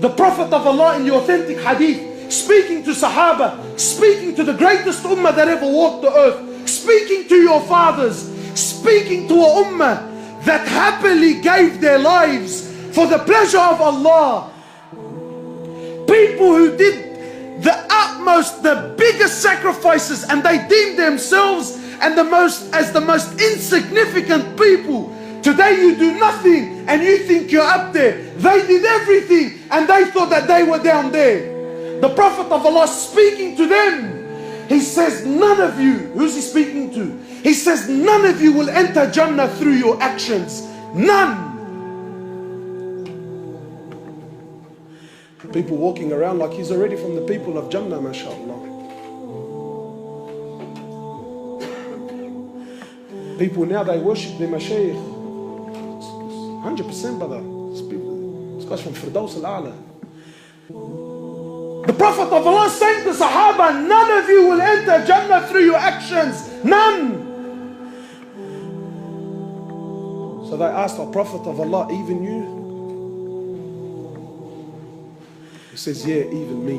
The Prophet of Allah in the authentic hadith, speaking to Sahaba, speaking to the greatest ummah that ever walked the earth, speaking to your fathers, speaking to a ummah that happily gave their lives for the pleasure of Allah. People who did the utmost, the biggest sacrifices, and they deemed themselves as the most insignificant people. Today you do nothing and you think you're up there. They did everything and they thought that they were down there. The Prophet of Allah speaking to them, he says, none of you, who's he speaking to? He says, none of you will enter Jannah through your actions. None. People walking around like he's already from the people of Jannah, mashallah. People now, they worship their mashaykh. 100%, brother. This guy's from Firdaus al-A'la. The Prophet of Allah saying to Sahaba, none of you will enter Jannah through your actions. None. So they asked our Prophet of Allah, even you? He says, yeah, even me.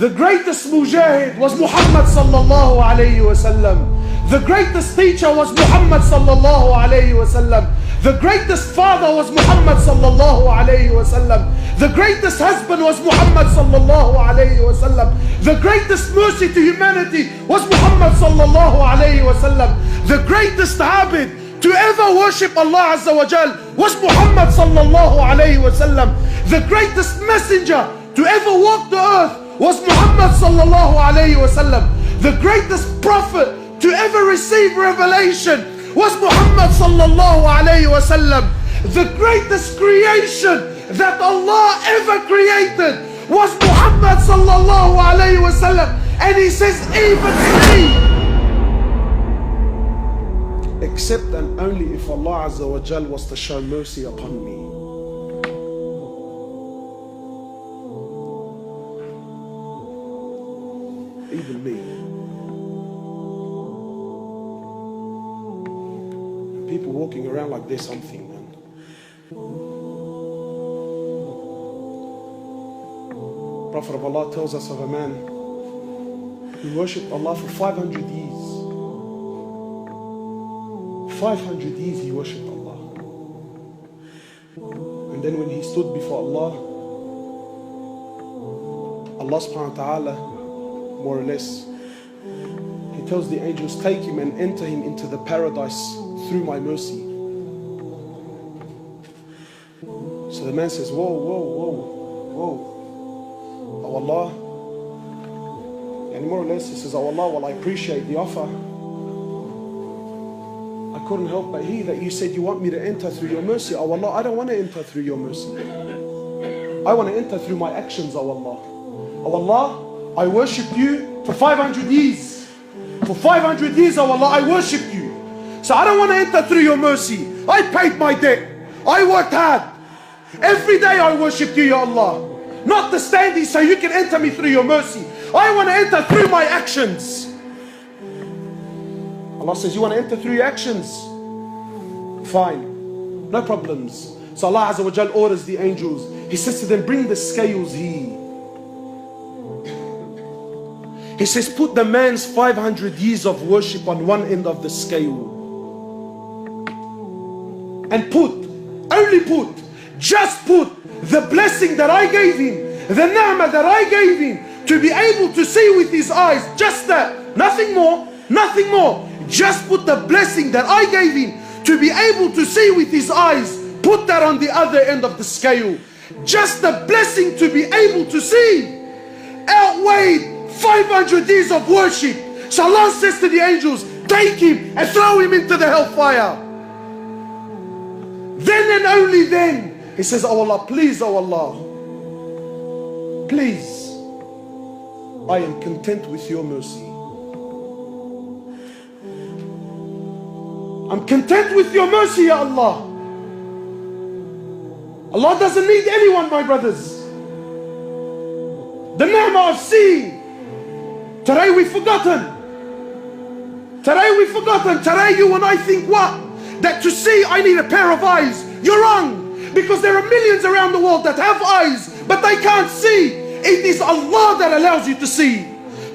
The greatest mujahid was Muhammad sallallahu alayhi wa sallam. The greatest teacher was Muhammad sallallahu alayhi wa sallam. The greatest father was Muhammad sallallahu alayhi wa sallam. The greatest husband was Muhammad sallallahu alayhi wa sallam. The greatest mercy to humanity was Muhammad sallallahu alayhi wa sallam. The greatest abid to ever worship Allah Azza wa Jal was Muhammad sallallahu alayhi wa sallam. The greatest messenger to ever walk the earth was Muhammad sallallahu alayhi wa sallam. The greatest prophet to ever receive revelation was Muhammad sallallahu alayhi wa sallam. The greatest creation that Allah ever created was Muhammad sallallahu alayhi wa sallam. And he says, even me. Except and only if Allah Azza wa Jal was to show mercy upon me. Even me. People walking around like there's something, man. Prophet of Allah tells us of a man who worshipped Allah for 500 years. 500 years he worshipped Allah. And then when he stood before Allah, Allah subhanahu wa ta'ala, more or less, he tells the angels, take him and enter him into the paradise through my mercy. So the man says, whoa, whoa, whoa, whoa. Oh Allah. And more or less he says, oh Allah, well I appreciate the offer. I couldn't help but hear that you said you want me to enter through your mercy. Oh Allah, I don't want to enter through your mercy. I want to enter through my actions, oh Allah. Oh Allah, I worshipped you for 500 years. For 500 years, oh Allah, I worshipped you. So I don't want to enter through your mercy. I paid my debt. I worked hard. Every day I worshipped you, Ya Allah. Not to stand here so you can enter me through your mercy. I want to enter through my actions. Allah says, you want to enter through your actions? Fine. No problems. So Allah Azza wa Jal orders the angels. He says to them, bring the scales here. He says, put the man's 500 years of worship on one end of the scale. And just put the blessing that I gave him, the ni'mah that I gave him, to be able to see with his eyes, just that, nothing more, nothing more. Just put the blessing that I gave him to be able to see with his eyes, put that on the other end of the scale. Just the blessing to be able to see outweighed 500 years of worship. So Allah says to the angels, take him and throw him into the hellfire. Then and only then, he says, oh Allah, please, oh Allah, please, I am content with your mercy. I'm content with your mercy, Ya Allah. Allah doesn't need anyone, my brothers. The ni'mah of seeing. Today we've forgotten. Today we've forgotten. Today you and I think what? that to see I need a pair of eyes. You're wrong. Because there are millions around the world that have eyes, but they can't see. It is Allah that allows you to see.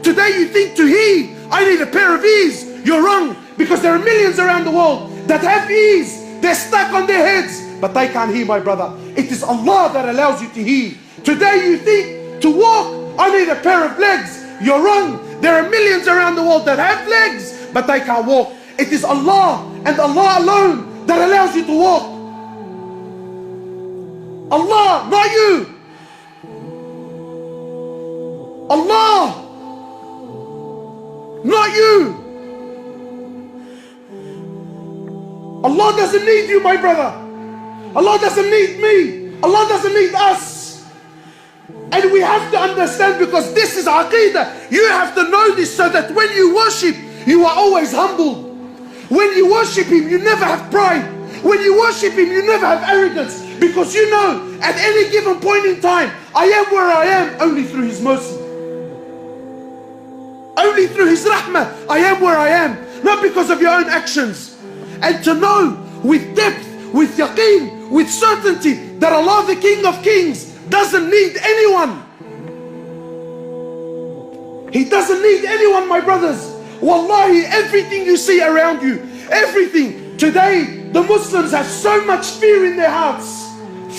Today you think to hear, I need a pair of ears. You're wrong. Because there are millions around the world that have ears. They're stuck on their heads, but they can't hear, my brother. It is Allah that allows you to hear. Today you think to walk, I need a pair of legs. You're wrong. There are millions around the world that have legs, but they can't walk. It is Allah and Allah alone that allows you to walk. Allah, not you. Allah, not you. Allah doesn't need you, my brother. Allah doesn't need me. Allah doesn't need us. And we have to understand, because this is Aqidah. You have to know this so that when you worship, you are always humble. When you worship Him, you never have pride. When you worship Him, you never have arrogance. Because you know, at any given point in time, I am where I am only through His mercy. Only through His rahmah, I am where I am. Not because of your own actions. And to know with depth, with yaqeen, with certainty, that Allah, the King of Kings, doesn't need anyone. He doesn't need anyone, my brothers. Wallahi, everything you see around you, everything. Today, the Muslims have so much fear in their hearts.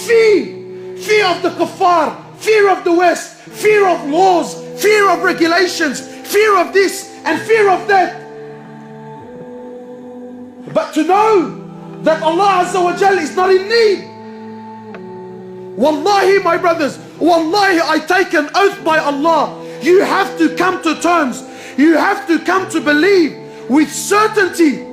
Fear of the kuffar, fear of the West, fear of laws, fear of regulations, fear of this and fear of that. But to know that Allah Azza wa Jal is not in need. Wallahi, my brothers, wallahi, I take an oath by Allah. You have to come to terms. You have to come to believe with certainty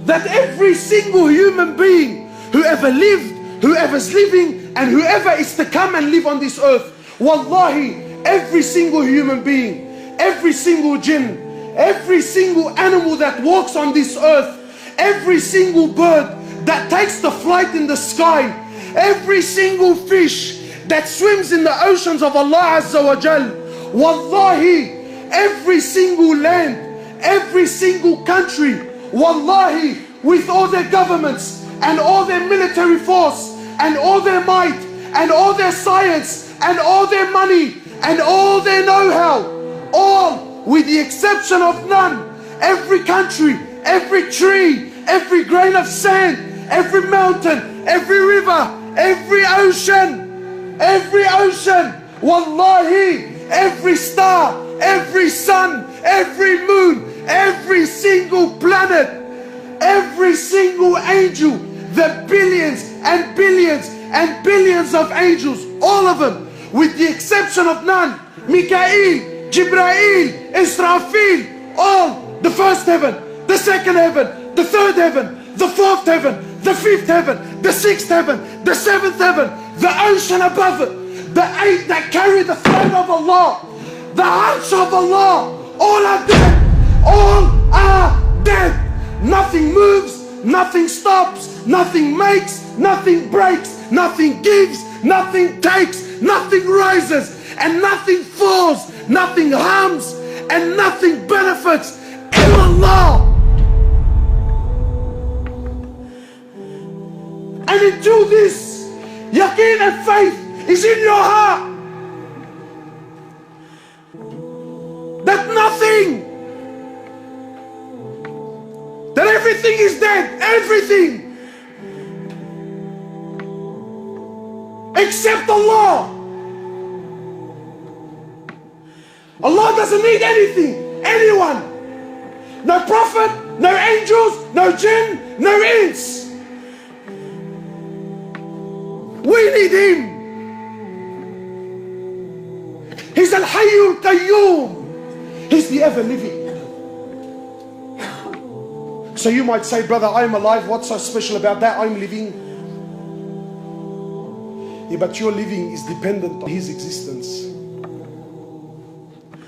that every single human being, whoever lived, whoever's living, and whoever is to come and live on this earth, wallahi, every single human being, every single jinn, every single animal that walks on this earth, every single bird that takes the flight in the sky, every single fish that swims in the oceans of Allah Azza wa Jal, wallahi, every single land, every single country, wallahi, with all their governments and all their military force and all their might and all their science and all their money and all their know-how, all with the exception of none, every country, every tree, every grain of sand, every mountain, every river, every ocean, wallahi, every star, every sun, every moon, every single planet, every single angel, the billions and billions and billions of angels, all of them, with the exception of none, Mikael, Jibrail, Israfil, all, the first heaven, the second heaven, the third heaven, the fourth heaven, the fifth heaven, the sixth heaven, the seventh heaven, the ocean above it, the eight that carry the throne of Allah, the arsh of Allah, all are dead. All are dead. Nothing moves, nothing stops, nothing makes, nothing breaks, nothing gives, nothing takes, nothing rises, and nothing falls, nothing harms, and nothing benefits. Illallah. And until this yaqeen and faith is in your heart, that nothing, that everything is dead, everything, except Allah. Allah doesn't need anything, anyone. No prophet, no angels, no jinn, no ins. We need Him. He's Al-Hayyul Qayyum. He's the ever-living. So you might say, brother, I'm alive. What's so special about that? I'm living. Yeah, but your living is dependent on His existence.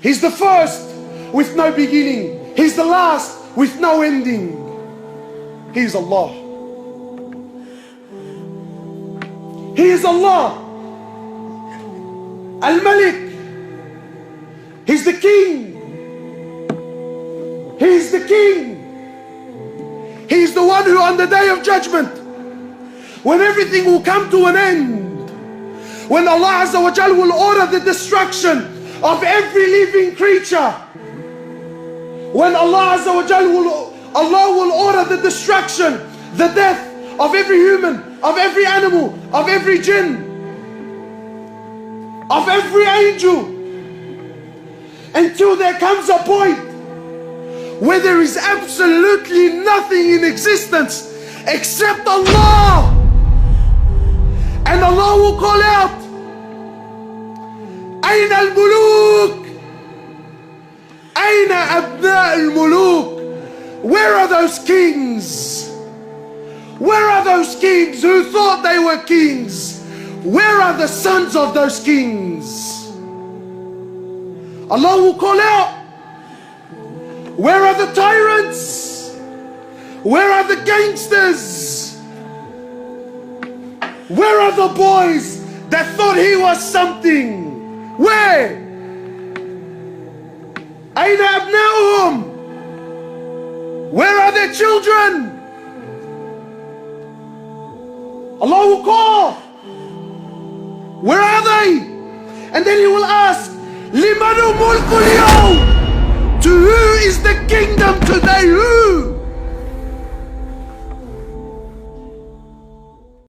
He's the first with no beginning. He's the last with no ending. He is Allah. He is Allah. Al-Malik. He's the King. He is the King. He's the one who on the day of judgment, when everything will come to an end, when Allah Azza wa Jal will order the destruction of every living creature, when Allah Azza wa Jal will order the destruction, the death of every human, of every animal, of every jinn, of every angel, until there comes a point where there is absolutely nothing in existence except Allah. And Allah will call out, أين الملوك? أين أبناء الملوك? Where are those kings? Where are those kings who thought they were kings? Where are the sons of those kings? Allah will call out, where are the tyrants? Where are the gangsters? Where are the boys that thought he was something? Where? أين أبناؤهم? Where are their children? Allah will call, where are they? And then He will ask, لِمَنُ مُلْكُ الْيَوْمِ? To who is the kingdom today? Who?